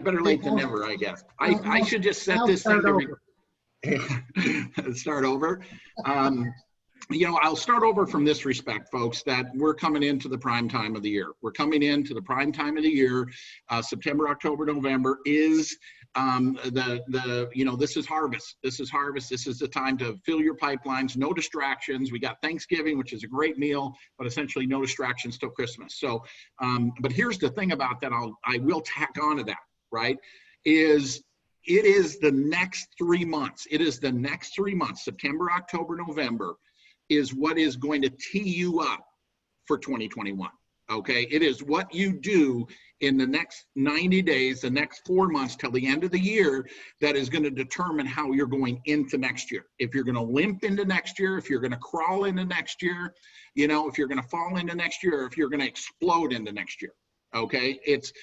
Better late than never, I guess. I should just set this thing to start over. I'll start over from this respect, folks, that we're coming into the prime time of the year. We're coming into the prime time of the year. September, October, November is this is harvest. This is harvest. This is the time to fill your pipelines. No distractions. We got Thanksgiving, which is a great meal, but essentially no distractions till Christmas. So, but here's the thing about that. I will tack on to that, right? It is the next 3 months. It is the next 3 months, September, October, November, is what is going to tee you up for 2021. Okay, it is what you do in the next 90 days, the next 4 months till the end of the year, that is going to determine how you're going into next year. If you're going to limp into next year, if you're going to crawl into next year, if you're going to fall into next year, or if you're going to explode into next year. Okay, it's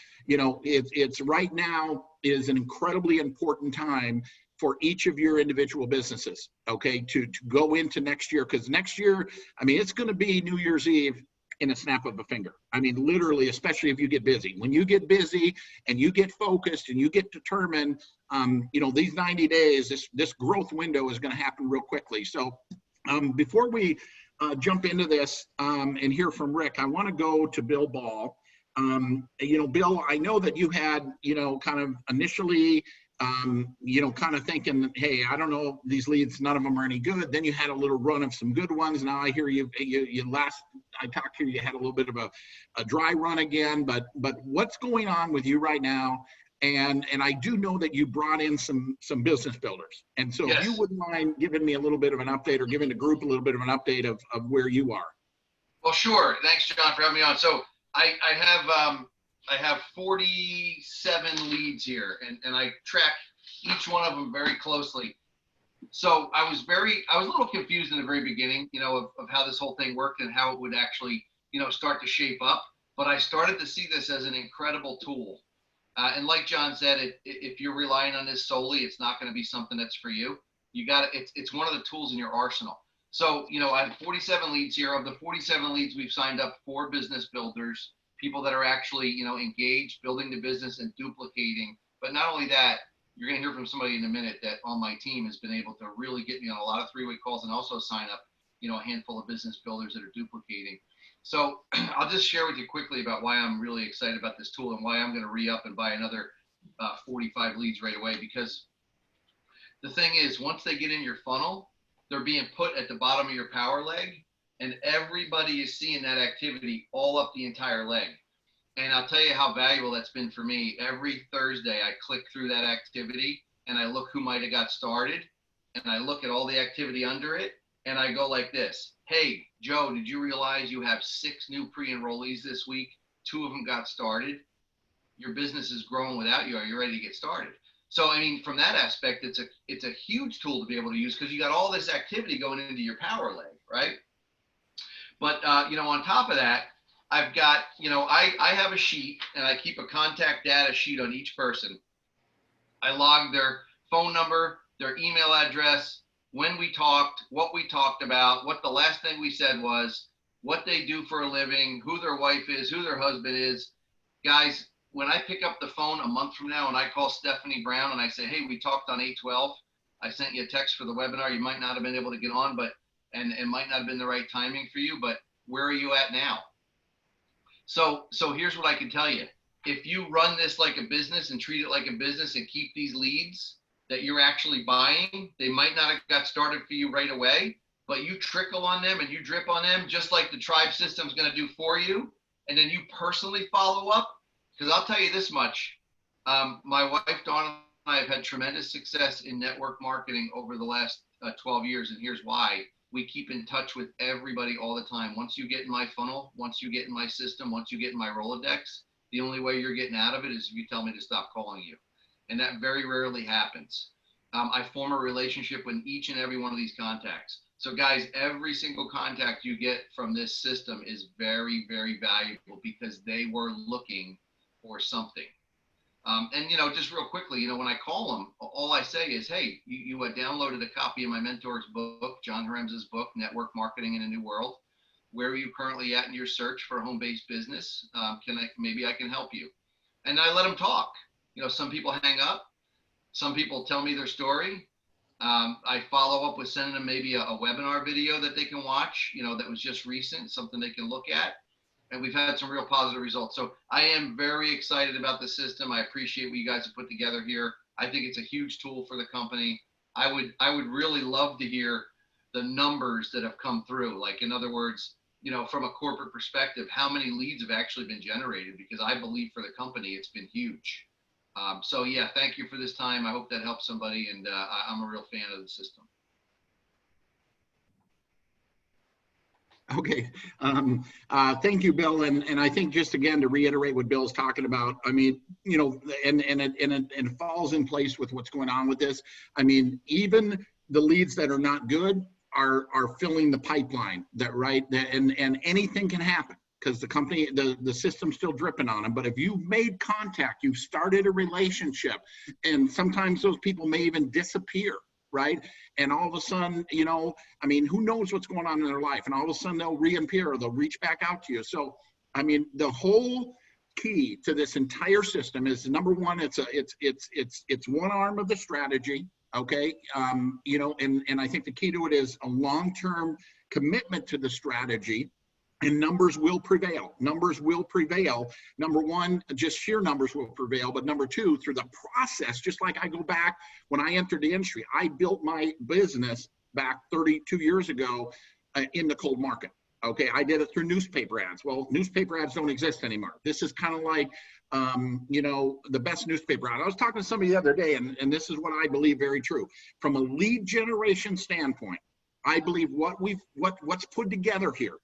right now is an incredibly important time for each of your individual businesses, okay, to go into next year, because next year, it's going to be New Year's Eve in a snap of a finger. Literally, especially if you get busy. When you get busy and you get focused and you get determined, these 90 days, this growth window is going to happen real quickly. So before we jump into this and hear from Rick, I want to go to Bill Ball. Bill, I know that you had, kind of initially, kind of thinking, hey, I don't know, these leads, none of them are any good. Then you had a little run of some good ones. Now I hear you last I talked to you, you had a little bit of a dry run again, but what's going on with you right now? And I do know that you brought in some business builders. And so If you wouldn't mind giving me a little bit of an update, or giving the group a little bit of an update of where you are. Well, sure. Thanks, John, for having me on. So I have 47 leads here, and I track each one of them very closely. So I was a little confused in the very beginning, of how this whole thing worked and how it would actually, start to shape up. But I started to see this as an incredible tool. And like John said, if you're relying on this solely, it's not going to be something that's for you. It's one of the tools in your arsenal. So, I have 47 leads here. Of the 47 leads, we've signed up 4 business builders, people that are actually, engaged, building the business and duplicating. But not only that, you're going to hear from somebody in a minute that on my team has been able to really get me on a lot of 3-way calls and also sign up, a handful of business builders that are duplicating. So I'll just share with you quickly about why I'm really excited about this tool and why I'm going to re-up and buy another 45 leads right away. Because the thing is, once they get in your funnel, they're being put at the bottom of your power leg, and everybody is seeing that activity all up the entire leg. And I'll tell you how valuable that's been for me. Every Thursday, I click through that activity and I look who might have got started, and I look at all the activity under it, and I go like this. Hey, Joe, did you realize you have 6 new pre-enrollees this week? 2 of them got started. Your business is growing without you. Are you ready to get started? So, from that aspect, it's a huge tool to be able to use, because you got all this activity going into your power leg, right? But, on top of that, I've got, I have a sheet, and I keep a contact data sheet on each person. I log their phone number, their email address, when we talked, what we talked about, what the last thing we said was, what they do for a living, who their wife is, who their husband is. Guys, when I pick up the phone a month from now and I call Stephanie Brown and I say, hey, we talked on 8/12, I sent you a text for the webinar. You might not have been able to get on, and it might not have been the right timing for you, but where are you at now? So here's what I can tell you. If you run this like a business and treat it like a business and keep these leads that you're actually buying, they might not have got started for you right away, but you trickle on them and you drip on them, just like the tribe system is going to do for you. And then you personally follow up. Because I'll tell you this much, my wife, Dawn, and I have had tremendous success in network marketing over the last 12 years. And here's why. We keep in touch with everybody all the time. Once you get in my funnel, once you get in my system, once you get in my Rolodex, the only way you're getting out of it is if you tell me to stop calling you. And that very rarely happens. I form a relationship with each and every one of these contacts. So guys, every single contact you get from this system is very, very valuable, because they were looking for something. And, just real quickly, when I call them, all I say is, hey, you downloaded a copy of my mentor's book, John HAREMZA's book, Network Marketing in a New World. Where are you currently at in your search for a home-based business? Maybe I can help you. And I let them talk. You know, some people hang up, some people tell me their story. I follow up with sending them maybe a webinar video that they can watch, you know, that was just recent, something they can look at. And we've had some real positive results. So I am very excited about the system. I appreciate what you guys have put together here. I think it's a huge tool for the company. I would really love to hear the numbers that have come through. Like, in other words, you know, from a corporate perspective, how many leads have actually been generated? Because I believe for the company, it's been huge. So yeah, thank you for this time. I hope that helps somebody, and I'm a real fan of the system. Okay. Thank you, Bill. And I think, just again to reiterate what Bill's talking about, I mean, you know, and it falls in place with what's going on with this. I mean, even the leads that are not good are filling the pipeline, that right, and anything can happen, because the company, the system's still dripping on them. But if you've made contact, you've started a relationship, and sometimes those people may even disappear, right? And all of a sudden, you know, I mean, who knows what's going on in their life, and all of a sudden they'll reappear, or they'll reach back out to you. So, I mean, the whole key to this entire system is, number one, it's one arm of the strategy. Okay. You know, and I think the key to it is a long-term commitment to the strategy, and numbers will prevail. Numbers will prevail. Number one, just sheer numbers will prevail. But number two, through the process, just like I go back when I entered the industry, I built my business back 32 years ago in the cold market. Okay, I did it through newspaper ads. Well, newspaper ads don't exist anymore. This is kind of like, you know, the best newspaper ad. I was talking to somebody the other day, and this is what I believe very true. From a lead generation standpoint, I believe what's put together here,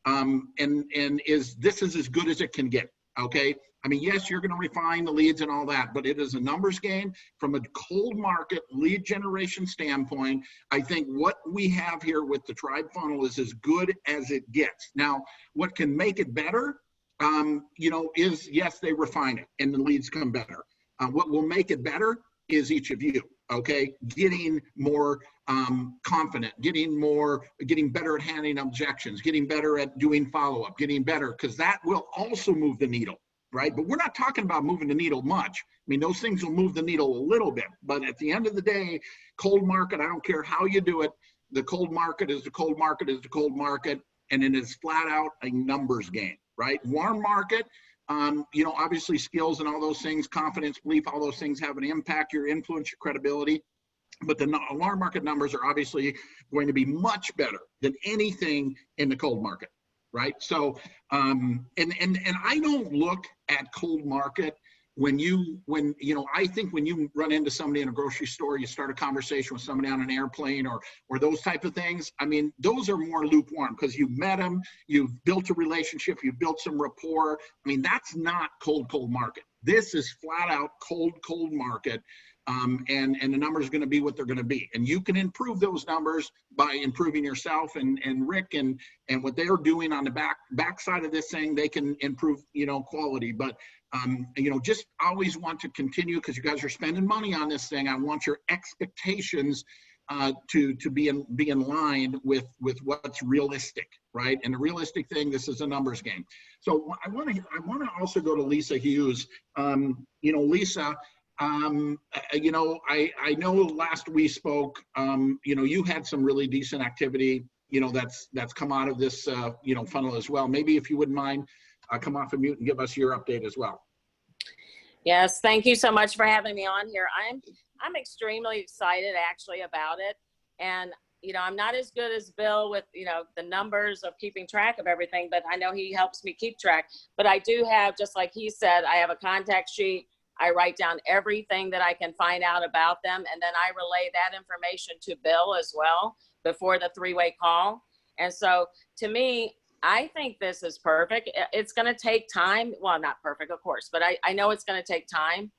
and this is as good as it can get. Okay, I mean, yes, you're going to refine the leads and all that, but it is a numbers game. From a cold market lead generation standpoint, I think what we have here with the Tribe funnel is as good as it gets. Now, what can make it better, you know, is, yes, they refine it and the leads come better. What will make it better is each of you. Okay, getting more confident, getting better at handling objections, getting better at doing follow-up, getting better, because that will also move the needle, right? But we're not talking about moving the needle much. I mean, those things will move the needle a little bit, but at the end of the day, cold market, I don't care how you do it, the cold market is the cold market is the cold market, and it is flat out a numbers game, right? Warm market, you know, obviously skills and all those things, confidence, belief, all those things have an impact, your influence, your credibility. But the warm market numbers are obviously going to be much better than anything in the cold market, right? So, and I don't look at cold market when you know, I think when you run into somebody in a grocery store, you start a conversation with somebody on an airplane or those type of things. I mean, those are more lukewarm because you've met them, you've built a relationship, you've built some rapport. I mean, that's not cold market. This is flat out cold market. And the numbers are going to be what they're going to be. And you can improve those numbers by improving yourself, and Rick and what they're doing on the back side of this thing, they can improve, you know, quality. But, you know, just always want to continue, because you guys are spending money on this thing. I want your expectations to be in line with what's realistic, right? And the realistic thing, this is a numbers game. So I want to also go to Lisa Hughes. You know, Lisa, you know, I know last we spoke, you know, you had some really decent activity, you know, that's come out of this, you know, funnel as well. Maybe if you wouldn't mind, come off of mute and give us your update as well. Yes, thank you so much for having me on here. I'm extremely excited actually about it. And, you know, I'm not as good as Bill with, you know, the numbers of keeping track of everything, but I know he helps me keep track. But I do have, just like he said, I have a contact sheet. I write down everything that I can find out about them, and then I relay that information to Bill as well before the three-way call. And so to me, I think this is perfect. It's going to take time. Well, not perfect, of course, but I know it's going to take time.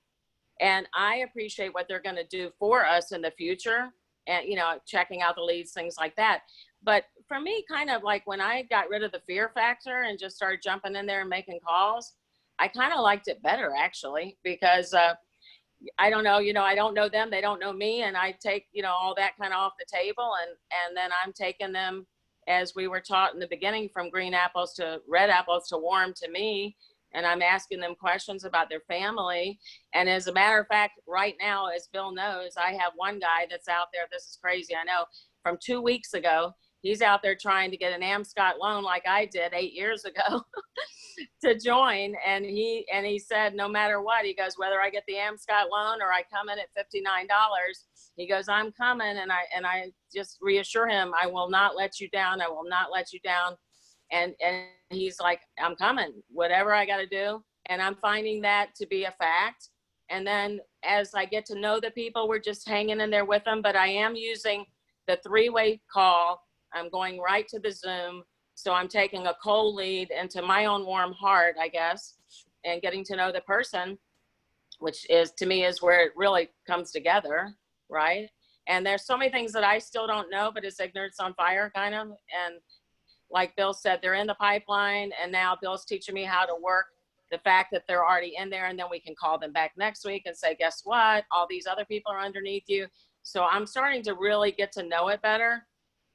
And I appreciate what they're going to do for us in the future, and, you know, checking out the leads, things like that. But for me, kind of like when I got rid of the fear factor and just started jumping in there and making calls, I kind of liked it better, actually, because I don't know, you know, I don't know them, they don't know me, and I take, you know, all that kind of off the table, and then I'm taking them, as we were taught in the beginning, from green apples to red apples to warm to me, and I'm asking them questions about their family. And as a matter of fact, right now, as Bill knows, I have one guy that's out there. This is crazy. I know, from 2 weeks ago, he's out there trying to get an AMSCOT loan like I did 8 years ago to join. And he said, no matter what, he goes, whether I get the AMSCOT loan or I come in at $59, he goes, I'm coming. And I just reassure him, I will not let you down. I will not let you down. And he's like, I'm coming, whatever I got to do. And I'm finding that to be a fact. And then as I get to know the people, we're just hanging in there with them. But I am using the 3-way call. I'm going right to the Zoom. So I'm taking a cold lead into my own warm heart, I guess, and getting to know the person, which is, to me, is where it really comes together, right? And there's so many things that I still don't know, but it's ignorance on fire, kind of. And like Bill said, they're in the pipeline, and now Bill's teaching me how to work the fact that they're already in there, and then we can call them back next week and say, guess what? All these other people are underneath you. So I'm starting to really get to know it better,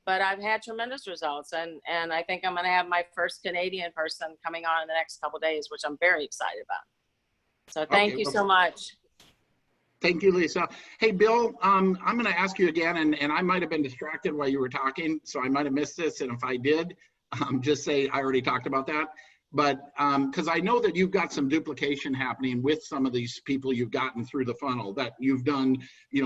but I've had tremendous results, and I think I'm going to have my first Canadian person coming on in the next couple of days, which I'm very excited about. So thank you so much. Thank you, Lisa. Hey, Bill, I'm going to ask you again, and I might have been distracted while you were talking, so I might have missed this. And if I did, just say I already talked about that. But because I know that you've got some duplication happening with some of these people you've gotten through the funnel, that you've done,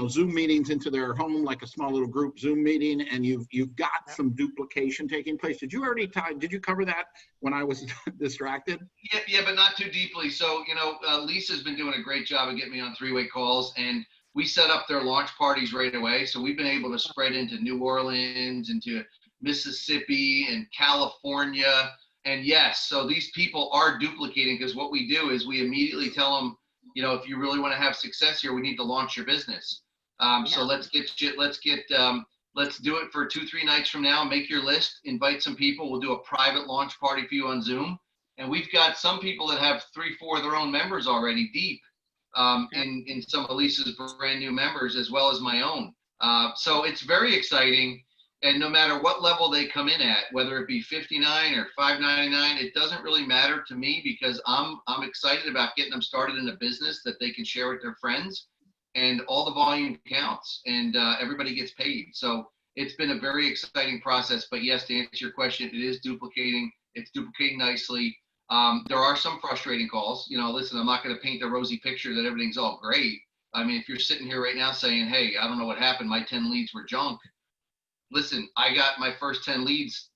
Zoom meetings into their home, like a small little group Zoom meeting, and you've got some duplication taking place. Did you cover that when I was distracted? Yeah, but not too deeply. So, Lisa's been doing a great job of getting me on 3-way calls, and we set up their launch parties right away. So we've been able to spread into New Orleans, into Mississippi and California. And yes, so these people are duplicating, because what we do is we immediately tell them, if you really want to have success here, we need to launch your business. So let's do it for 2-3 nights from now. Make your list, invite some people. We'll do a private launch party for you on Zoom. And we've got some people that have 3-4 of their own members already deep in some of Lisa's brand new members, as well as my own. So it's very exciting. And no matter what level they come in at, whether it be $59 or $5.99, it doesn't really matter to me, because I'm excited about getting them started in a business that they can share with their friends, and all the volume counts, and everybody gets paid. So it's been a very exciting process. But yes, to answer your question, it is duplicating. It's duplicating nicely. There are some frustrating calls. Listen, I'm not going to paint a rosy picture that everything's all great. I mean, if you're sitting here right now saying, hey, I don't know what happened, my 10 leads were junk. Listen, I got my first 10 leads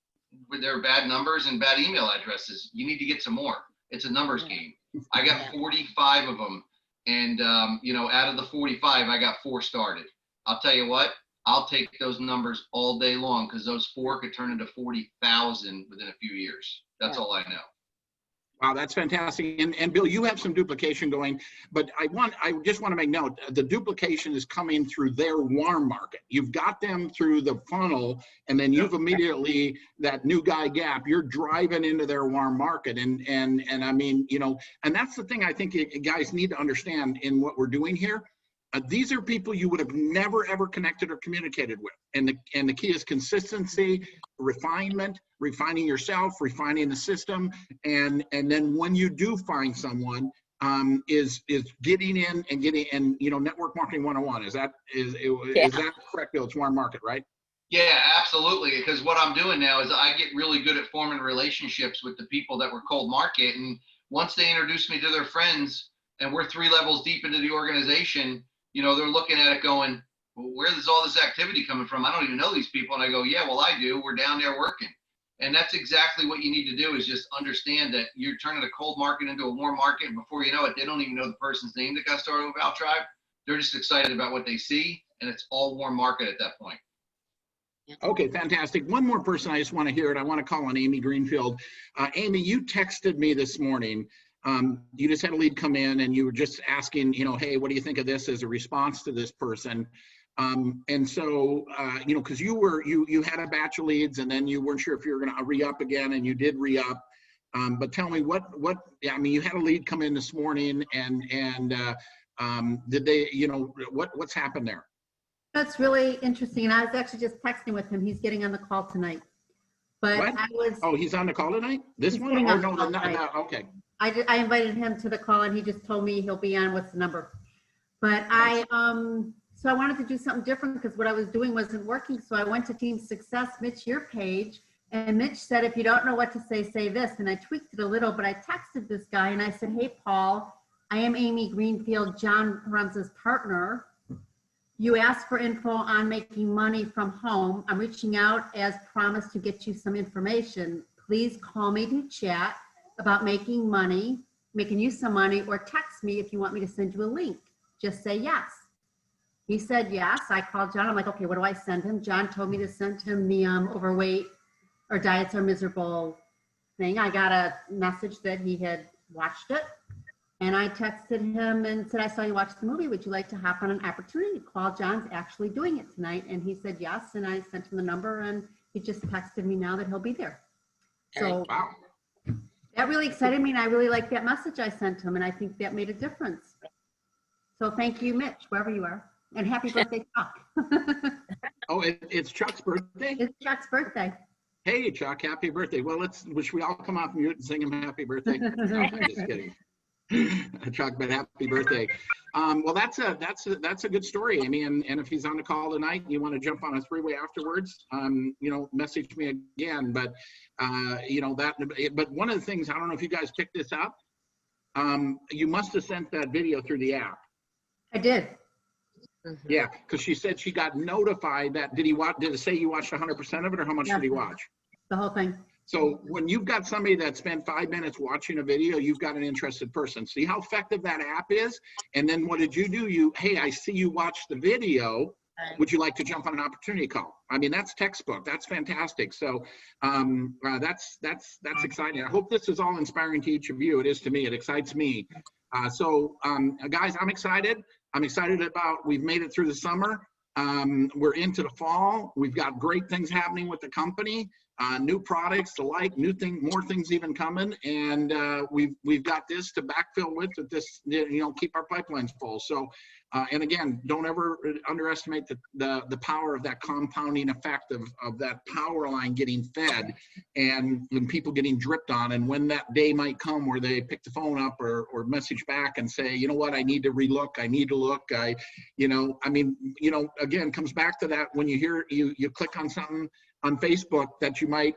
with their bad numbers and bad email addresses. You need to get some more. It's a numbers game. I got 45 of them. And, out of the 45, I got 4 started. I'll tell you what, I'll take those numbers all day long, because those 4 could turn into 40,000 within a few years. That's all I know. Wow, that's fantastic. And Bill, you have some duplication going, but I just want to make note, the duplication is coming through their warm market. You've got them through the funnel, and then you've immediately, that new guy gap, you're driving into their warm market. And I mean, and that's the thing I think you guys need to understand in what we're doing here. These are people you would have never, ever connected or communicated with. And the key is consistency, refinement, refining yourself, refining the system. And then when you do find someone, is getting in and network marketing 101. Is that correct, Bill? It's warm market, right? Yeah, absolutely. Because what I'm doing now is I get really good at forming relationships with the people that were cold market. And once they introduce me to their friends, and we're 3 levels deep into the organization, they're looking at it going, well, where is all this activity coming from? I don't even know these people. And I go, yeah, well, I do. We're down there working. And that's exactly what you need to do, is just understand that you're turning a cold market into a warm market. And before you know it, they don't even know the person's name that got started with Valtribe. They're just excited about what they see. And it's all warm market at that point. Okay, fantastic. One more person I just want to hear it. I want to call on Amy Greenfield. Amy, you texted me this morning. You just had a lead come in, and you were just asking, hey, what do you think of this as a response to this person? And so, because you had a batch of leads, and then you weren't sure if you were going to re-up again, and you did re-up. But tell me you had a lead come in this morning, and did they, what's happened there? That's really interesting. I was actually just texting with him. He's getting on the call tonight. But What? I was, Oh, he's on the call tonight? This He's one? getting Oh, on no, the call no, tonight. okay. I invited him to the call and he just told me he'll be on. What's the number? But so I wanted to do something different because what I was doing wasn't working. So I went to Team Success, Mitch, your page, and Mitch said, if you don't know what to say this. And I tweaked it a little, but I texted this guy and I said, hey, Paul, I am Amy Greenfield, John HAREMZA's partner. You asked for info on making money from home. I'm reaching out as promised to get you some information. Please call me to chat about making you some money, or text me if you want me to send you a link. Just say yes. He said yes. I called John. I'm like, okay, what do I send him? John told me to send him the overweight or diets are miserable thing. I got a message that he had watched it. And I texted him and said, I saw you watch the movie. Would you like to hop on an opportunity call? John's actually doing it tonight. And he said yes. And I sent him the number and he just texted me now that he'll be there. So Wow. that really excited me. And I really liked that message I sent him. And I think that made a difference. So thank you, Mitch, wherever you are. And happy birthday, Chuck. Oh, it's Chuck's birthday? It's Chuck's birthday. Hey, Chuck, happy birthday. Well, should we all come off mute and sing him happy birthday? No, I'm just kidding. Chuck, but happy birthday. Well, that's a good story, Amy. And if he's on the call tonight, and you want to jump on a three-way afterwards, message me again. But but one of the things, I don't know if you guys picked this up. You must have sent that video through the app. I did. Yeah, because she said she got notified that. Did it say you watched 100% of it, or how much did he watch? The whole thing. So when you've got somebody that spent 5 minutes watching a video, you've got an interested person. See how effective that app is? And then what did you do? Hey, I see you watched the video. Would you like to jump on an opportunity call? I mean, that's textbook. That's fantastic. So that's exciting. I hope this is all inspiring to each of you. It is to me. It excites me. Guys, I'm excited. I'm excited about, we've made it through the summer. We're into the fall. We've got great things happening with the company, new products, more things even coming. And we've got this to backfill with this, keep our pipelines full. So, and again, don't ever underestimate the power of that compounding effect of that power line getting fed and people getting dripped on. And when that day might come where they pick the phone up or message back and say, you know what, I need to relook, I need to look, again, comes back to that when you hear, you click on something on Facebook that you might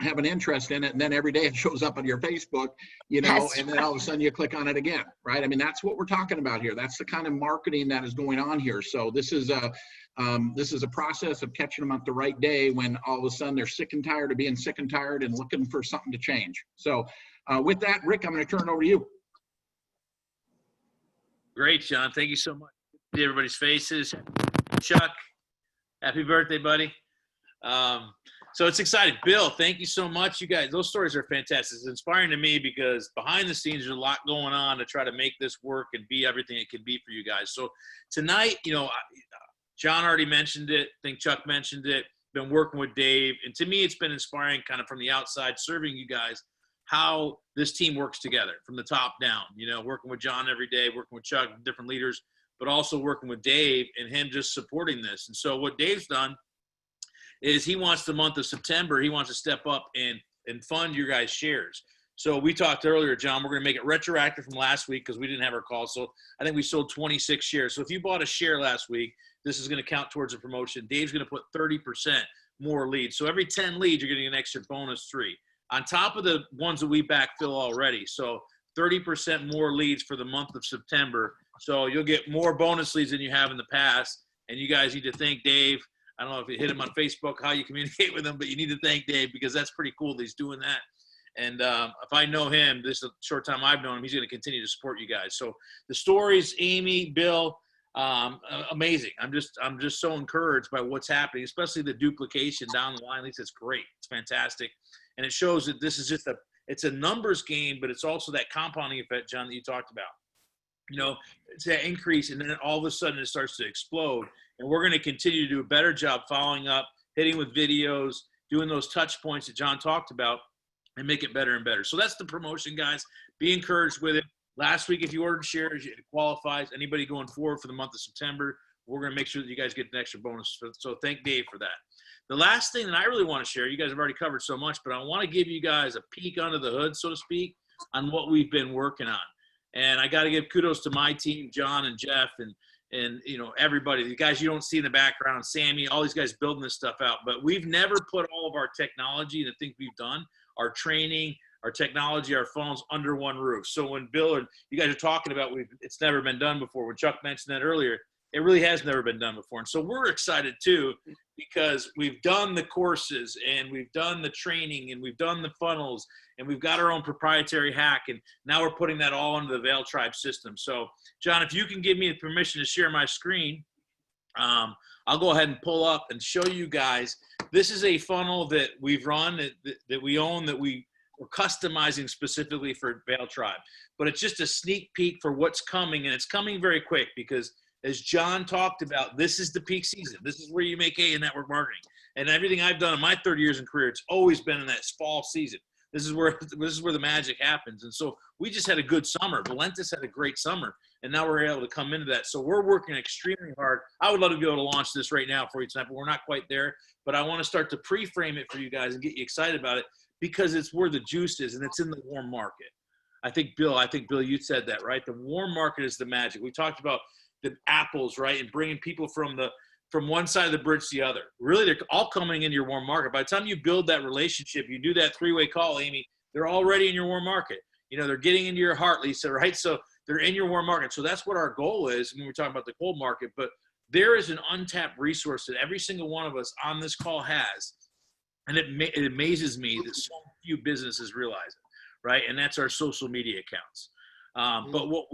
have an interest in it, and then every day it shows up on your Facebook, and then all of a sudden you click on it again, right? I mean, that's what we're talking about here. That's the kind of marketing that is going on here. So this is a process of catching them at the right day when all of a sudden they're sick and tired of being sick and tired and looking for something to change. So with that, Rick, I'm going to turn it over to you. Great, John. Thank you so much. See everybody's faces. Chuck, happy birthday, buddy. So it's exciting. Bill, thank you so much. You guys, those stories are fantastic. It's inspiring to me because behind the scenes, there's a lot going on to try to make this work and be everything it can be for you guys. So tonight, John already mentioned it. I think Chuck mentioned it. Been working with Dave. And to me, it's been inspiring kind of from the outside, serving you guys, how this team works together from the top down, working with John every day, working with Chuck, different leaders, but also working with Dave and him just supporting this. And so what Dave's done is he wants the month of September, he wants to step up and fund your guys' shares. So we talked earlier, John, we're going to make it retroactive from last week because we didn't have our call. So I think we sold 26 shares. So if you bought a share last week, this is going to count towards a promotion. Dave's going to put 30% more leads. So every 10 leads, you're getting an extra bonus 3 on top of the ones that we backfill already. So 30% more leads for the month of September. So you'll get more bonus leads than you have in the past. And you guys need to thank Dave. I don't know if you hit him on Facebook, how you communicate with him, but you need to thank Dave because that's pretty cool that he's doing that. And if I know him, this is a short time I've known him, he's going to continue to support you guys. So the stories, Amy, Bill, amazing. I'm just so encouraged by what's happening, especially the duplication down the line. At least it's great. It's fantastic. And it shows that this is just it's a numbers game, but it's also that compounding effect, John, that you talked about. It's that increase, and then all of a sudden it starts to explode. And we're going to continue to do a better job following up, hitting with videos, doing those touch points that John talked about, and make it better and better. So that's the promotion, guys. Be encouraged with it. Last week, if you ordered shares, it qualifies. Anybody going forward for the month of September, we're going to make sure that you guys get an extra bonus. So thank Dave for that. The last thing that I really want to share, you guys have already covered so much, but I want to give you guys a peek under the hood, so to speak, on what we've been working on. And I got to give kudos to my team, John and Jeff, and you know, everybody, the guys you don't see in the background, Sammy, all these guys building this stuff out. But we've never put all of our technology, the things we've done, our training, our technology, our phones under one roof. So when Bill and you guys are talking about it's never been done before, when Chuck mentioned that earlier, it really has never been done before. And so we're excited too, because we've done the courses and we've done the training and we've done the funnels and we've got our own proprietary hack. And now we're putting that all into the Valtribe system. So John, if you can give me the permission to share my screen, I'll go ahead and pull up and show you guys. This is a funnel that we've run, that we own, that we're customizing specifically for Valtribe. But it's just a sneak peek for what's coming, and it's coming very quick because, as John talked about, this is the peak season. This is where you make hay in network marketing. And everything I've done in my 30 years in career, it's always been in that fall season. This is where the magic happens. And so we just had a good summer. Valentis had a great summer, and now we're able to come into that. So we're working extremely hard. I would love to be able to launch this right now for you tonight, but we're not quite there. But I want to start to pre-frame it for you guys and get you excited about it, because it's where the juice is, and it's in the warm market. I think Bill, you said that, right? The warm market is the magic. We talked about the apples, right? And bringing people from one side of the bridge to the other. Really, they're all coming in your warm market. By the time you build that relationship, you do that three-way call, Amy, they're already in your warm market. You know, they're getting into your heart, Lisa, right? So they're in your warm market. So that's what our goal is when we're talking about the cold market. But there is an untapped resource that every single one of us on this call has. And it amazes me that so few businesses realize it, right? And that's our social media accounts. But what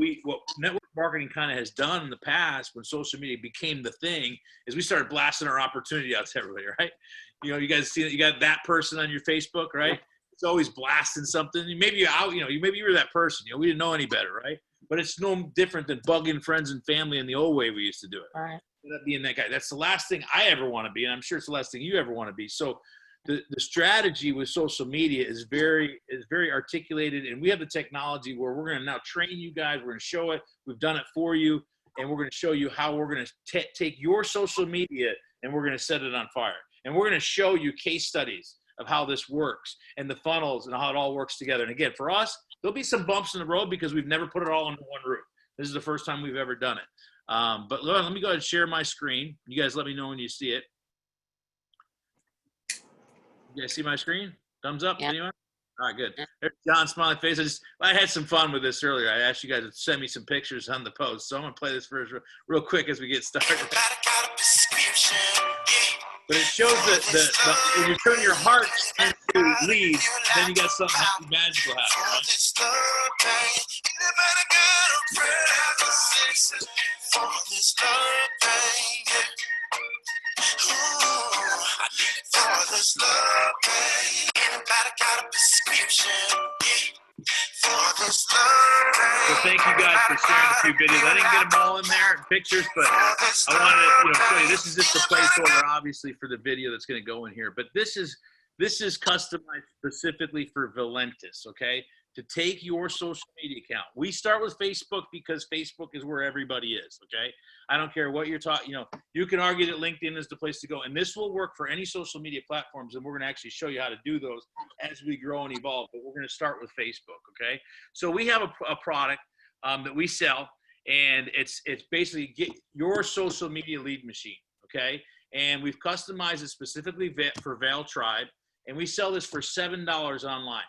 network marketing kind of has done in the past, when social media became the thing, is we started blasting our opportunity out to everybody, right? You know, you guys see that you got that person on your Facebook, right? It's always blasting something. Maybe maybe you were that person. You know, we didn't know any better, right? But it's no different than bugging friends and family in the old way we used to do it. All right. Being that guy. That's the last thing I ever want to be, and I'm sure it's the last thing you ever want to be. So the strategy with social media is very articulated, and we have the technology where we're going to now train you guys. We're going to show it. We've done it for you, and we're going to show you how we're going to take your social media and we're going to set it on fire. And we're going to show you case studies of how this works and the funnels and how it all works together. And again, for us, there'll be some bumps in the road because we've never put it all under one roof. This is the first time we've ever done it. But let me go ahead and share my screen. You guys let me know when you see it. You guys see my screen? Thumbs up, Yeah. anyone? All right, good. There's John's smiling face. I had some fun with this earlier. I asked you guys to send me some pictures on the post. So I'm going to play this first real quick as we get started. But it shows that when you turn your heart into leads, then you got something magical happening. So thank you guys for sharing a few videos. I didn't get them all in there in pictures, but I wanted to show you. This is just a placeholder, obviously, for the video that's going to go in here. But this is customized specifically for Valentis, okay? To take your social media account. We start with Facebook because Facebook is where everybody is, okay? I don't care what you're talking, you can argue that LinkedIn is the place to go, and this will work for any social media platforms, and we're going to actually show you how to do those as we grow and evolve, but we're going to start with Facebook, okay? So we have a product that we sell, and it's basically get your social media lead machine, okay? And we've customized it specifically for Valtribe, and we sell this for $7 online.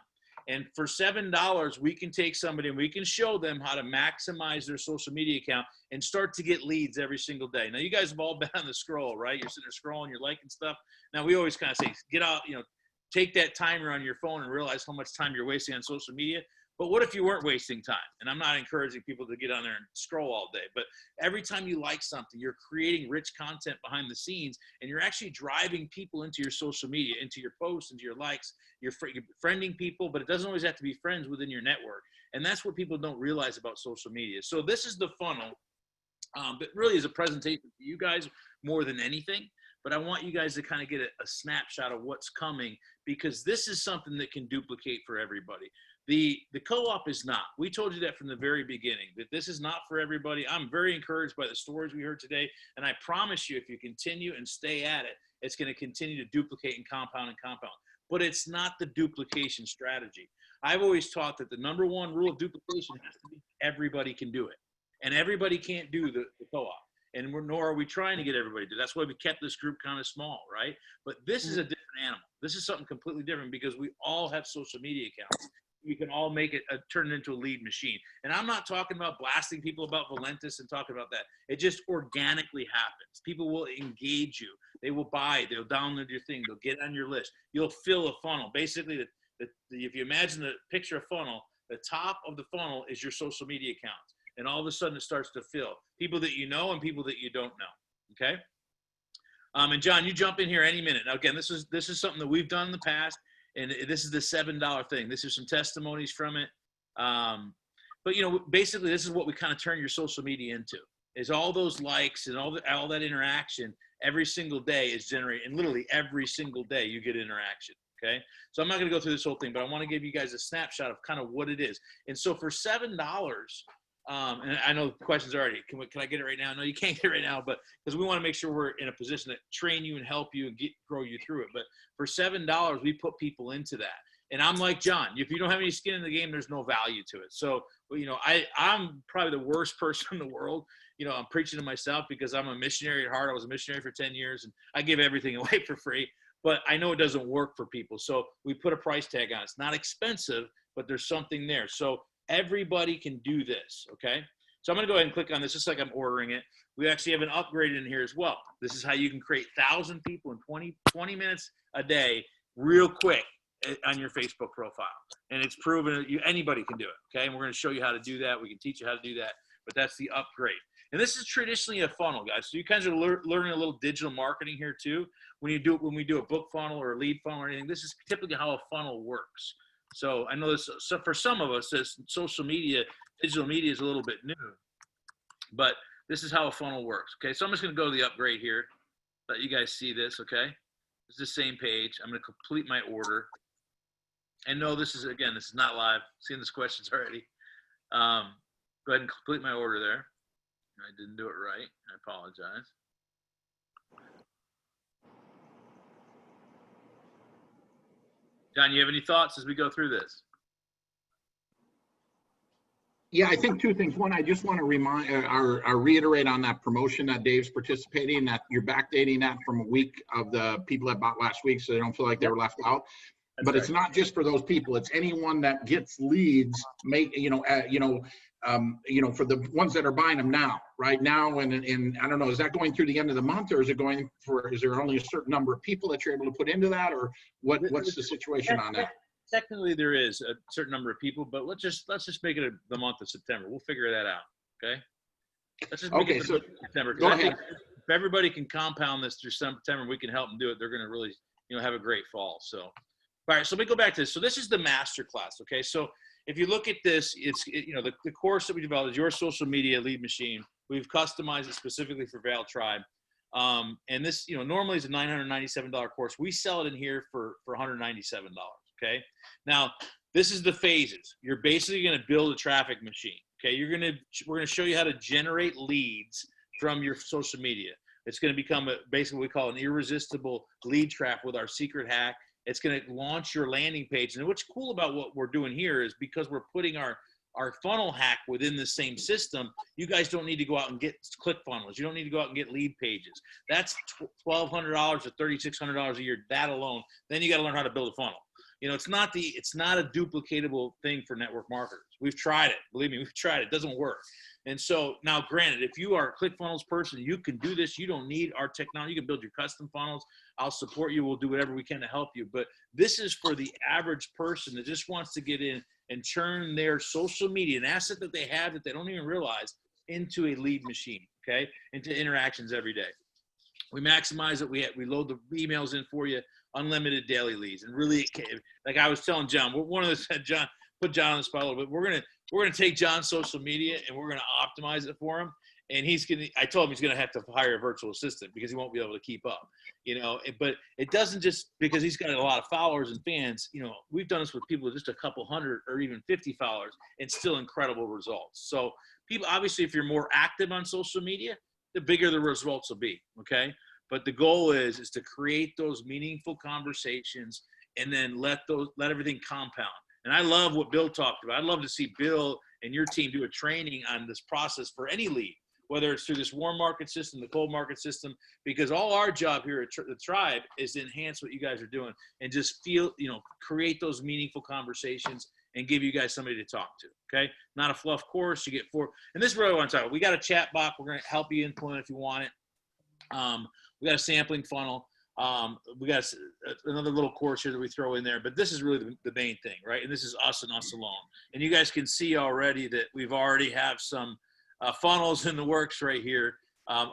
And for $7, we can take somebody and we can show them how to maximize their social media account and start to get leads every single day. Now, you guys have all been on the scroll, right? You're sitting there scrolling, you're liking stuff. Now, we always kind of say, get out, take that timer on your phone and realize how much time you're wasting on social media. But what if you weren't wasting time? And I'm not encouraging people to get on there and scroll all day, but every time you like something, you're creating rich content behind the scenes, and you're actually driving people into your social media, into your posts, into your likes. You're friending people, but it doesn't always have to be friends within your network. And that's what people don't realize about social media. So this is the funnel, but really is a presentation for you guys more than anything. But I want you guys to kind of get a snapshot of what's coming, because this is something that can duplicate for everybody. The co-op is not. We told you that from the very beginning, that this is not for everybody. I'm very encouraged by the stories we heard today. And I promise you, if you continue and stay at it, it's going to continue to duplicate and compound. But it's not the duplication strategy. I've always taught that the number one rule of duplication has to be everybody can do it. And everybody can't do the co-op. And nor are we trying to get everybody to do. That's why we kept this group kind of small, right? But this is a different animal. This is something completely different because we all have social media accounts. You can all make it, turn it into a lead machine. And I'm not talking about blasting people about Valentis and talking about that. It just organically happens. People will engage you. They will buy. They'll download your thing. They'll get on your list. You'll fill a funnel. Basically, if you imagine the picture of funnel, the top of the funnel is your social media accounts. And all of a sudden it starts to fill. People that you know and people that you don't know, okay? And John, you jump in here any minute. Now, again, this is something that we've done in the past. And this is the $7 thing. This is some testimonies from it. But, you know, basically this is what we kind of turn your social media into, is all those likes and all that interaction every single day is generated. And literally every single day you get interaction, okay? So I'm not going to go through this whole thing, but I want to give you guys a snapshot of kind of what it is. And so for $7, and I know the question's already, can I get it right now? No, you can't get it right now, but because we want to make sure we're in a position to train you and help you and grow you through it. But for $7, we put people into that. And I'm like John, if you don't have any skin in the game, there's no value to it. So, you know, I'm probably the worst person in the world. You know, I'm preaching to myself because I'm a missionary at heart. I was a missionary for 10 years and I give everything away for free, but I know it doesn't work for people. So we put a price tag on it. It's not expensive, but there's something there. So everybody can do this, okay? So I'm going to go ahead and click on this just like I'm ordering it. We actually have an upgrade in here as well. This is how you can create 1,000 people in 20 minutes a day real quick on your Facebook profile. And it's proven that anybody can do it, okay? And we're going to show you how to do that. We can teach you how to do that, but that's the upgrade. And this is traditionally a funnel, guys. So you guys are learning a little digital marketing here too. When we do a book funnel or a lead funnel or anything, this is typically how a funnel works. So I know this, so for some of us, this social media, digital media is a little bit new, but this is how a funnel works. Okay, so I'm just going to go to the upgrade here. Let you guys see this. Okay, it's the same page. I'm going to complete my order. And no, this is not live. Seeing this questions already. Go ahead and complete my order there. I didn't do it right. I apologize. John, you have any thoughts as we go through this? Yeah, I think two things. One, I just want to remind or reiterate on that promotion that Dave's participating in, that you're backdating that from a week of the people that bought last week, so they don't feel like they were left out. That's but right. It's not just for those people. It's anyone that gets leads, for the ones that are buying them now, right now. And I don't know, is that going through the end of the month, or is there only a certain number of people that you're able to put into that, or what's the situation on that? Technically, there is a certain number of people, but let's just make it the month of September. We'll figure that out. Okay. Let's just make it the month of September. Go ahead. If everybody can compound this through September, we can help them do it. They're going to really, have a great fall. So, all right. So let me go back to this. So this is the master class. Okay. So if you look at this, the course that we developed is your social media lead machine. We've customized it specifically for Valtribe. And this, normally is a $997 course. We sell it in here for $197. Okay. Now, this is the phases. You're basically going to build a traffic machine. Okay. We're going to show you how to generate leads from your social media. It's going to become basically what we call an irresistible lead trap with our secret hack. It's going to launch your landing page. And what's cool about what we're doing here is because we're putting our funnel hack within the same system, you guys don't need to go out and get ClickFunnels. You don't need to go out and get lead pages. That's $1,200 to $3,600 a year, that alone. Then you got to learn how to build a funnel. It's not a duplicatable thing for network marketers. We've tried it. Believe me, we've tried it. It doesn't work. And so now, granted, if you are a ClickFunnels person, you can do this. You don't need our technology. You can build your custom funnels. I'll support you. We'll do whatever we can to help you. But this is for the average person that just wants to get in and turn their social media, an asset that they have that they don't even realize, into a lead machine, okay, into interactions every day. We maximize it. We load the emails in for you, unlimited daily leads. And really, like I was telling John, one of the said, John, put John on the spot a little bit. We're gonna take John's social media and we're gonna optimize it for him. And I told him he's going to have to hire a virtual assistant because he won't be able to keep up, but it doesn't just because he's got a lot of followers and fans, we've done this with people with just a couple hundred or even 50 followers and still incredible results. So people, obviously, if you're more active on social media, the bigger the results will be. Okay. But the goal is to create those meaningful conversations and then let everything compound. And I love what Bill talked about. I'd love to see Bill and your team do a training on this process for any lead, whether it's through this warm market system, the cold market system, because all our job here at the Tribe is to enhance what you guys are doing and just create those meaningful conversations and give you guys somebody to talk to, okay? Not a fluff course. You get and this is really what I'm talking about. We got a chat bot. We're going to help you implement if you want it. We got a sampling funnel. We got another little course here that we throw in there, but this is really the main thing, right? And this is us and us alone. And you guys can see already that we've already have some funnels in the works right here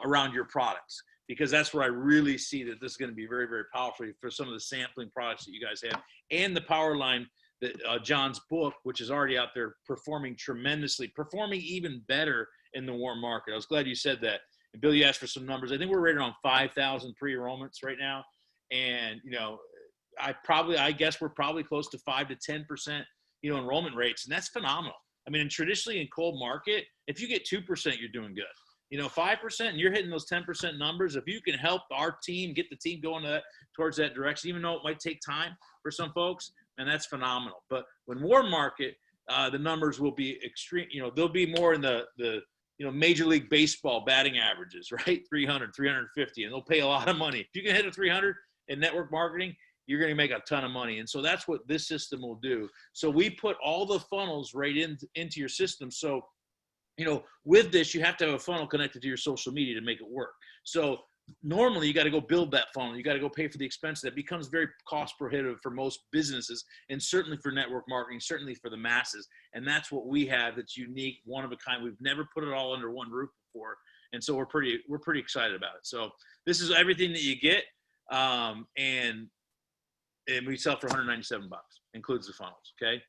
around your products, because that's where I really see that this is going to be very, very powerful for some of the sampling products that you guys have, and the power line that John's book, which is already out there performing tremendously, performing even better in the warm market. I was glad you said that. And Bill, you asked for some numbers. I think we're right around 5,000 pre-enrollments right now. And, I guess we're probably close to 5 to 10%, enrollment rates. And that's phenomenal. I mean, and traditionally in cold market, if you get 2%, you're doing good. 5%, and you're hitting those 10% numbers. If you can help our team, get the team going towards that direction, even though it might take time for some folks, and that's phenomenal. But when warm market, the numbers will be extreme. They'll be more in the Major League Baseball batting averages, right? 300, 350, and they'll pay a lot of money. If you can hit a 300 in network marketing, you're going to make a ton of money. And so that's what this system will do. So we put all the funnels right into your system. So, with this, you have to have a funnel connected to your social media to make it work. So normally you got to go build that funnel. You got to go pay for the expense. That becomes very cost prohibitive for most businesses, and certainly for network marketing, certainly for the masses. And that's what we have that's unique, one of a kind. We've never put it all under one roof before. And so we're pretty excited about it. So this is everything that you get. And we sell for $197, includes the funnels. Okay.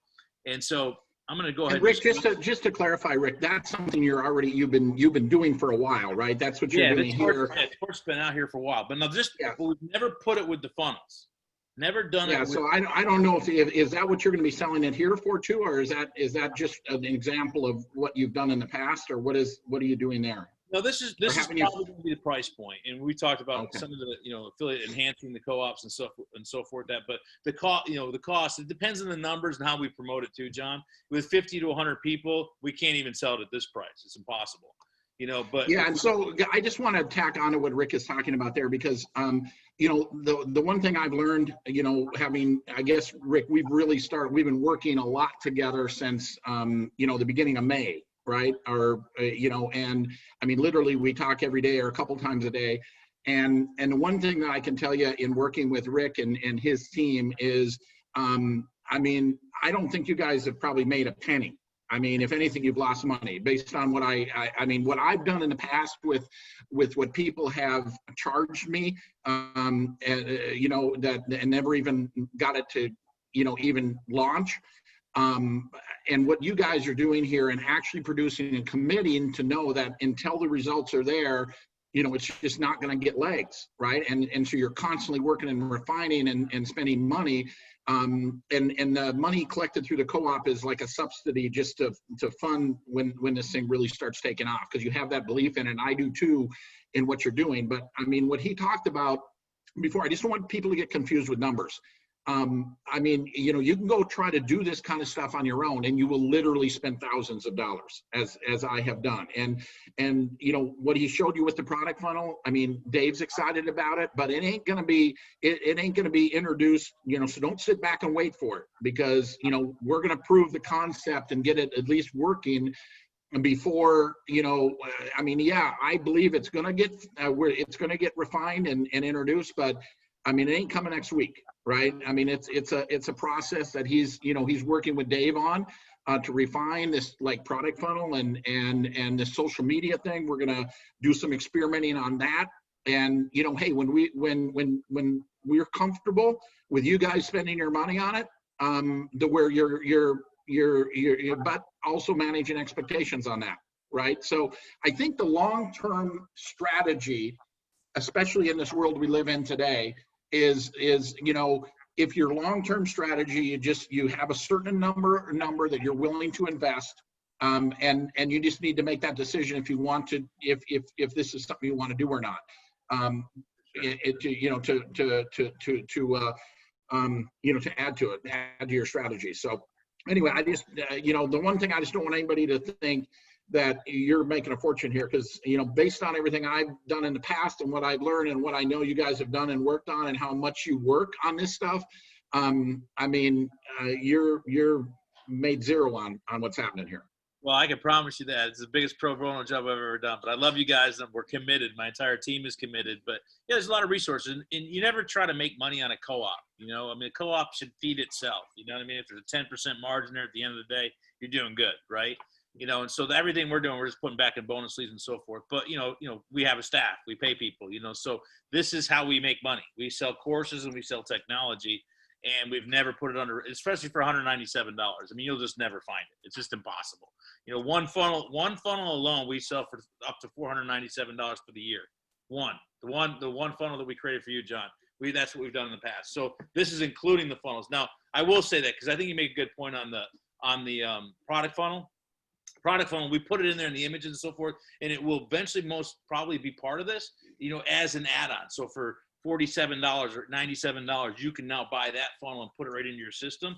And so I'm going to go ahead. And Rick, just to clarify, Rick, that's something you've been doing for a while, right? That's what you're doing here. Yeah, the course has been out here for a while, but but we've never put it with the funnels. Never done it. Yeah, so I don't know if is that what you're going to be selling it here for too, or is that just an example of what you've done in the past, or what are you doing there? No, this is probably going to be the price point, and we talked about some of the affiliate enhancing the co-ops and so forth. But the cost it depends on the numbers and how we promote it too, John. With 50 to 100 people, we can't even sell it at this price. It's impossible, But yeah, and so I just want to tack on to what Rick is talking about there, because the one thing I've learned, having, I guess, Rick, we've been working a lot together since the beginning of May. Right. Or, and I mean, literally we talk every day or a couple times a day. And the one thing that I can tell you in working with Rick and his team is, I mean, I don't think you guys have probably made a penny. I mean, if anything, you've lost money based on what I mean, what I've done in the past with what people have charged me, and never even got it to, even launch. And what you guys are doing here and actually producing and committing to know that until the results are there, it's just not going to get legs, right? And so you're constantly working and refining and spending money. And the money collected through the co-op is like a subsidy just to fund when this thing really starts taking off, because you have that belief in it, and I do too, in what you're doing. But I mean, what he talked about before, I just don't want people to get confused with numbers. I mean, you can go try to do this kind of stuff on your own, and you will literally spend thousands of dollars, as I have done. And what he showed you with the product funnel, I mean, Dave's excited about it, but it ain't gonna be introduced. So don't sit back and wait for it, because we're gonna prove the concept and get it at least working before I mean, yeah, I believe it's gonna get refined and introduced, but I mean, it ain't coming next week, right? I mean, it's a process that he's working with Dave on to refine this like product funnel and the social media thing. We're gonna do some experimenting on that. And hey, when we're comfortable with you guys spending your money on it, where you're but also managing expectations on that. right? So I think the long-term strategy, especially in this world we live in today, is if your long-term strategy, you have a certain number that you're willing to invest, and you just need to make that decision if you want to, if this is something you want to do or not. To add to your strategy. So anyway, I just, the one thing I just don't want anybody to think that you're making a fortune here, because, based on everything I've done in the past and what I've learned and what I know you guys have done and worked on and how much you work on this stuff, you're made zero on what's happening here. Well, I can promise you that. It's the biggest pro bono job I've ever done. But I love you guys, and we're committed. My entire team is committed. But yeah, there's a lot of resources, and you never try to make money on a co-op. A co-op should feed itself. You know what I mean? If there's a 10% margin there at the end of the day, you're doing good, right? And so everything we're doing, we're just putting back in bonus leads and so forth. But we have a staff, we pay people. So this is how we make money. We sell courses and we sell technology. And we've never put it under, especially for $197. You'll just never find it. It's just impossible. One funnel alone, we sell for up to $497 for the year. The one funnel that we created for you, John. That's what we've done in the past. So this is including the funnels. Now, I will say that because I think you make a good point on the product funnel. Product funnel, we put it in there in the images and so forth, and it will eventually most probably be part of this, as an add-on. So for $47 or $97, you can now buy that funnel and put it right into your system.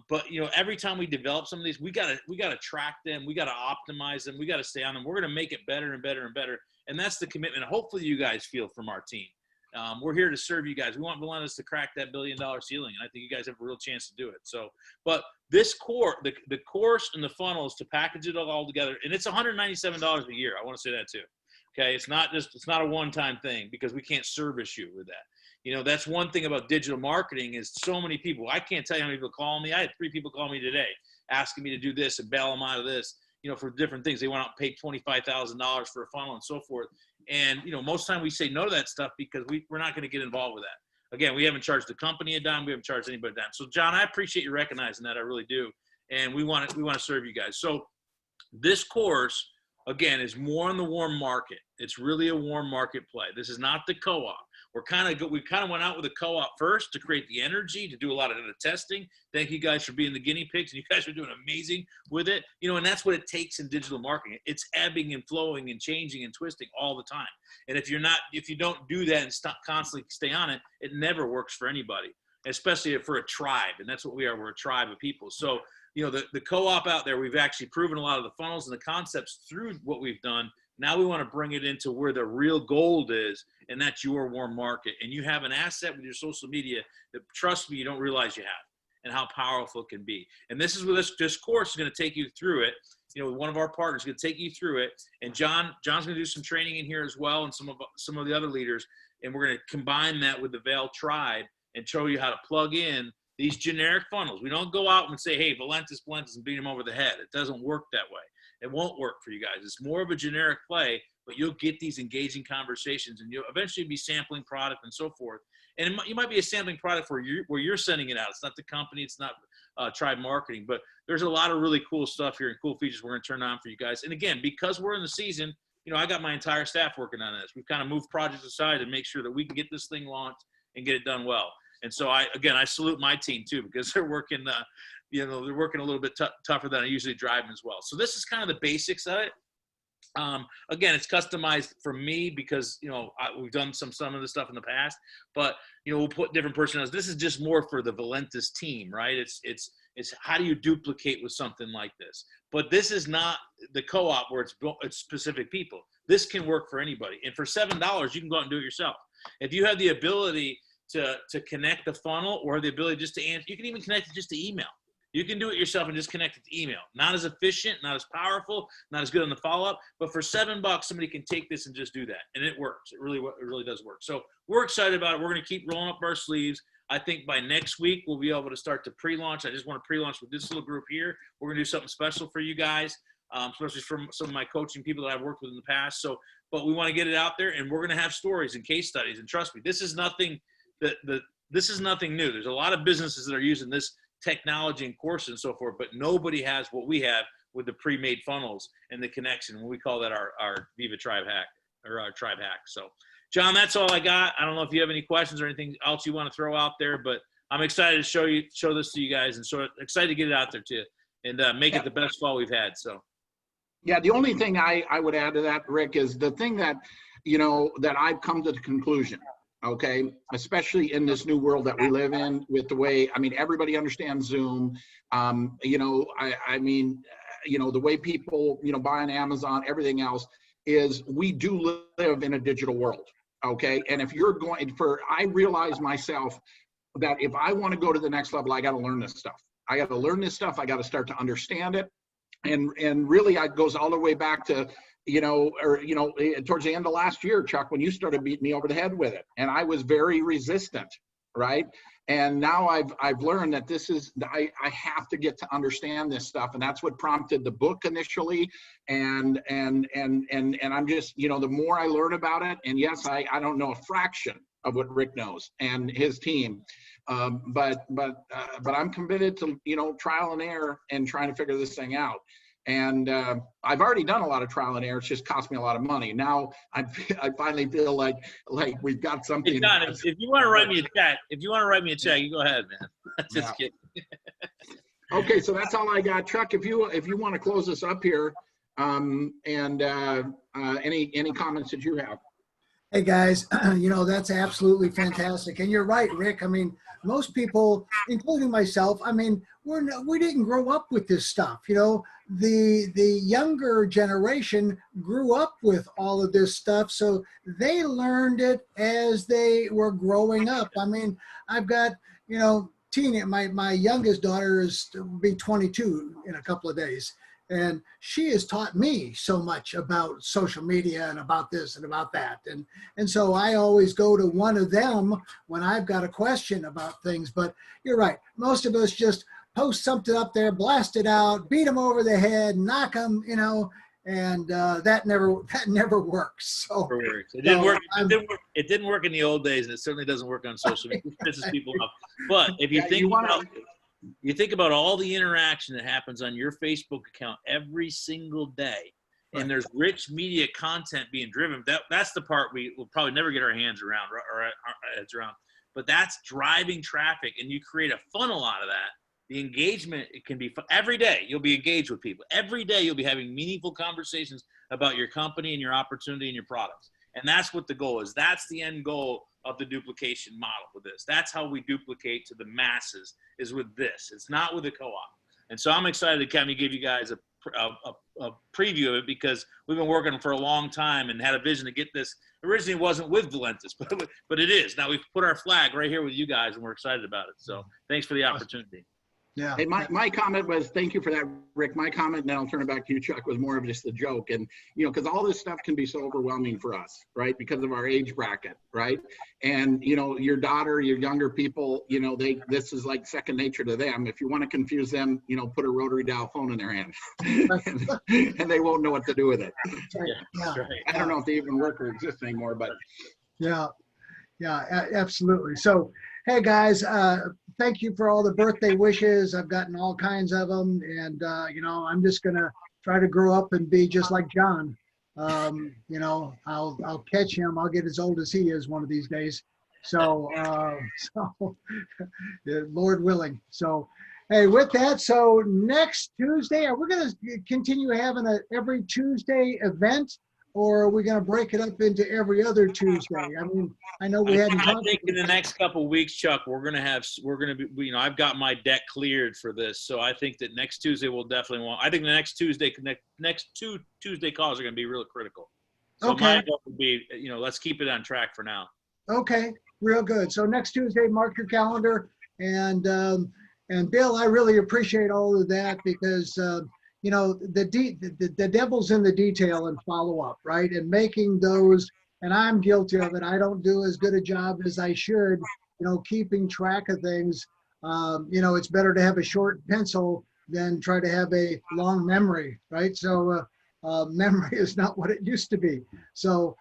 But every time we develop some of these, we gotta track them, we gotta optimize them, we gotta stay on them. We're gonna make it better and better and better, and that's the commitment. Hopefully, you guys feel from our team. We're here to serve you guys. We want Valentis to crack that $1 billion ceiling, and I think you guys have a real chance to do it. So, but this the course and the funnels to package it all together, and it's $197 a year. I want to say that too. Okay, it's not a one-time thing, because we can't service you with that. That's one thing about digital marketing is so many people. I can't tell you how many people call me. I had 3 people call me today asking me to do this and bail them out of this, for different things. They went out and paid $25,000 for a funnel and so forth. And, most of the time we say no to that stuff because we're not going to get involved with that. Again, we haven't charged the company a dime. We haven't charged anybody a dime. So, John, I appreciate you recognizing that. I really do. And we want to serve you guys. So this course, again, is more in the warm market. It's really a warm market play. This is not the co-op. We kind of went out with a co-op first to create the energy, to do a lot of the testing. Thank you guys for being the guinea pigs, and you guys are doing amazing with it. And that's what it takes in digital marketing. It's ebbing and flowing and changing and twisting all the time. And if you don't do that and constantly stay on it, it never works for anybody, especially for a tribe. And that's what we are. We're a tribe of people. So, the co-op out there, we've actually proven a lot of the funnels and the concepts through what we've done. Now we want to bring it into where the real gold is, and that's your warm market. And you have an asset with your social media that, trust me, you don't realize you have, and how powerful it can be. And this is where this course is going to take you through it. One of our partners is going to take you through it. And John's going to do some training in here as well, and some of the other leaders. And we're going to combine that with the Valtribe and show you how to plug in these generic funnels. We don't go out and say, hey, Valentis, and beat them over the head. It doesn't work that way. It won't work for you guys. It's more of a generic play, but you'll get these engaging conversations, and you'll eventually be sampling product and so forth. And you might be a sampling product where you're sending it out. It's not the company. It's not Tribe Marketing. But there's a lot of really cool stuff here and cool features we're going to turn on for you guys. And again, because we're in the season, I got my entire staff working on this. We've kind of moved projects aside to make sure that we can get this thing launched and get it done well. And so I salute my team too, because they're working, they're working a little bit tougher than I usually drive them as well. So this is kind of the basics of it. Again, it's customized for me because, we've done some of the stuff in the past, but, we'll put different personalities. This is just more for the Valentis team, right? It's how do you duplicate with something like this? But this is not the co-op where it's specific people. This can work for anybody. And for $7, you can go out and do it yourself. If you have the ability to connect the funnel, or the ability just to answer, you can even connect it just to email. You can do it yourself and just connect it to email. Not as efficient, not as powerful, not as good on the follow-up, but for $7, somebody can take this and just do that. And it works. It really does work. So we're excited about it. We're going to keep rolling up our sleeves. I think by next week, we'll be able to start to pre-launch. I just want to pre-launch with this little group here. We're going to do something special for you guys, especially from some of my coaching people that I've worked with in the past. So, but we want to get it out there, and we're going to have stories and case studies. And trust me, this is nothing this is nothing new. There's a lot of businesses that are using this technology and courses and so forth, but nobody has what we have with the pre-made funnels and the connection. We call that our Viva Tribe hack, or our tribe hack. So John, that's all I got. I don't know if you have any questions or anything else you want to throw out there, but I'm excited to show this to you guys, and so excited to get it out there to you and make it the best fall we've had. So. Yeah, the only thing I would add to that, Rick, is the thing that, you know, that I've come to the conclusion, okay, especially in this new world that we live in with the way, I mean, everybody understands Zoom. You know, I mean, you know, the way people, you know, buy on Amazon, everything else, is we do live in a digital world, okay? And if you're going I realize myself that if I want to go to the next level, I got to learn this stuff. I got to learn this stuff. I got to start to understand it. And really, it goes all the way back to, towards the end of last year, Chuck, when you started beating me over the head with it, and I was very resistant, right? And now I've learned that this is, I have to get to understand this stuff, and that's what prompted the book initially. And I'm just, you know, the more I learn about it, and yes, I don't know a fraction of what Rick knows and his team. But I'm committed to, you know, trial and error and trying to figure this thing out. And I've already done a lot of trial and error. It's just cost me a lot of money. Now I finally feel like we've got something. Hey, John, if you want to write me a check, you go ahead, man. Just kidding. Okay, so that's all I got. Chuck, if you want to close this up here, any comments that you have. Hey guys, you know, that's absolutely fantastic. And you're right, Rick. I mean, most people, including myself, I mean, we didn't grow up with this stuff. You know, the younger generation grew up with all of this stuff. So they learned it as they were growing up. I mean, I've got, you know, my youngest daughter will be 22 in a couple of days. And she has taught me so much about social media and about this and about that. And so I always go to one of them when I've got a question about things. But you're right. Most of us just post something up there, blast it out, beat them over the head, knock them, you know, and that never works. So it didn't work. It didn't work in the old days, and it certainly doesn't work on social media. It pisses people off. But if you think about all the interaction that happens on your Facebook account every single day, and there's rich media content being driven, that's the part we will probably never get our hands around or our heads around. But that's driving traffic, and you create a funnel out of that. The engagement, it can be every day. You'll be engaged with people. Every day you'll be having meaningful conversations about your company and your opportunity and your products. And that's what the goal is. That's the end goal of the duplication model with this. That's how we duplicate to the masses, is with this. It's not with a co-op. And so I'm excited to kind of give you guys a preview of it, because we've been working for a long time and had a vision to get this. Originally it wasn't with Valentis, but it is. Now we've put our flag right here with you guys, and we're excited about it. So thanks for the opportunity. Yeah. Hey, my comment was, thank you for that, Rick. My comment, and then I'll turn it back to you, Chuck, was more of just a joke. And, you know, because all this stuff can be so overwhelming for us, right? Because of our age bracket, right? And, you know, your daughter, your younger people, you know, this is like second nature to them. If you want to confuse them, you know, put a rotary dial phone in their hand and they won't know what to do with it. Yeah. I don't know if they even work or exist anymore, but. Yeah, absolutely. So, hey guys, thank you for all the birthday wishes. I've gotten all kinds of them, and you know, I'm just gonna try to grow up and be just like John. You know, I'll catch him. I'll get as old as he is one of these days. So, Lord willing. So, hey, with that, so next Tuesday, are we gonna continue having a every Tuesday event? Or are we going to break it up into every other Tuesday? I mean, I know we hadn't talked. I think in the next couple of weeks, Chuck, we're going to be, you know, I've got my deck cleared for this. So I think that next Tuesday we'll definitely I think the next two Tuesday calls are going to be real critical. So okay. My goal would be, you know, let's keep it on track for now. Okay, real good. So next Tuesday, mark your calendar. And Bill, I really appreciate all of that, because, you know, the devil's in the detail and follow up, right? And making those, and I'm guilty of it. I don't do as good a job as I should, you know, keeping track of things. You know, it's better to have a short pencil than try to have a long memory, right? So memory is not what it used to be. So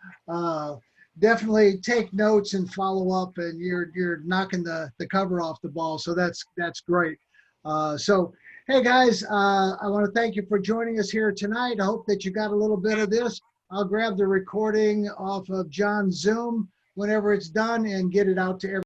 definitely take notes and follow up, and you're knocking the cover off the ball. So that's great. So, Hey guys, I want to thank you for joining us here tonight. I hope that you got a little bit of this. I'll grab the recording off of John's Zoom whenever it's done and get it out to everyone.